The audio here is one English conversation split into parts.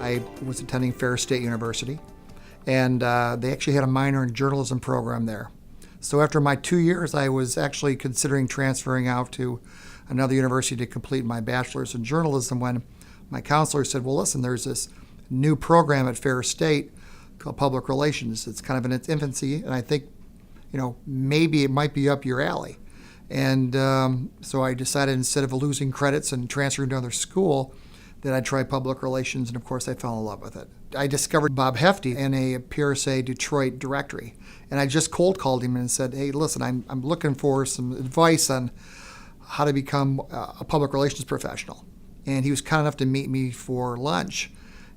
I was attending Ferris State University, and they actually had a minor in journalism program there. So after my 2 years, I was actually considering transferring out to another university to complete my bachelor's in journalism when my counselor said, well, listen, there's this new program at Ferris State called public relations. It's kind of in its infancy, and I think, maybe it might be up your alley. And so I decided, instead of losing credits and transferring to another school, that I'd try public relations, and of course I fell in love with it. I discovered Bob Hefty in a PRSA Detroit directory, and I just cold called him and said, hey, listen, I'm looking for some advice on how to become a public relations professional. And he was kind enough to meet me for lunch.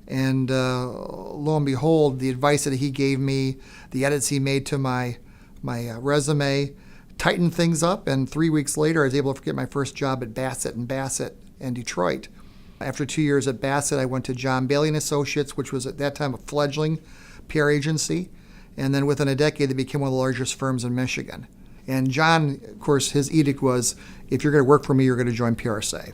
And lo and behold, the advice that he gave me, the edits he made to my resume, tightened things up, and 3 weeks later I was able to get my first job at Bassett & Bassett in Detroit. After 2 years at Bassett, I went to John Bailey & Associates, which was at that time a fledgling PR agency, and then within a decade they became one of the largest firms in Michigan. And John, of course, his edict was, if you're going to work for me, you're going to join PRSA.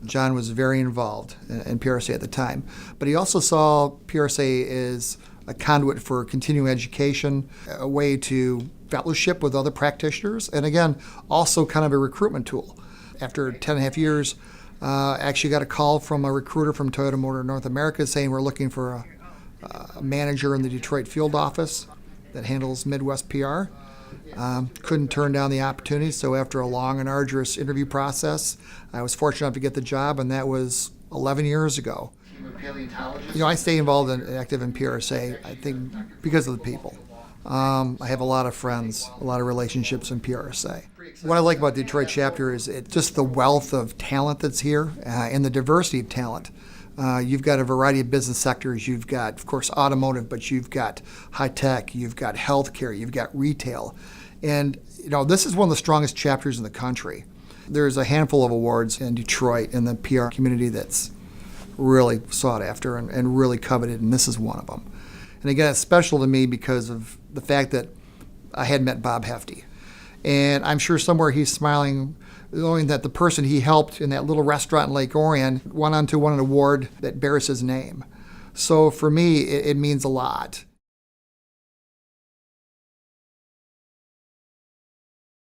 John was very involved in PRSA at the time, but he also saw PRSA as a conduit for continuing education, a way to fellowship with other practitioners, and again, also kind of a recruitment tool. After 10 and a half years, actually got a call from a recruiter from Toyota Motor North America saying we're looking for a manager in the Detroit field office that handles Midwest PR. Couldn't turn down the opportunity, so after a long and arduous interview process, I was fortunate enough to get the job, and that was 11 years ago. I stay involved and active in PRSA, I think, because of the people. I have a lot of friends, a lot of relationships in PRSA. What I like about the Detroit chapter is just the wealth of talent that's here and the diversity of talent. You've got a variety of business sectors. You've got, of course, automotive, but you've got high tech, you've got healthcare, you've got retail. And, this is one of the strongest chapters in the country. There's a handful of awards in Detroit in the PR community that's really sought after and really coveted, and this is one of them. And again, it's special to me because of the fact that I had met Bob Hefty. And I'm sure somewhere he's smiling, knowing that the person he helped in that little restaurant in Lake Orion went on to win an award that bears his name. So for me, it means a lot.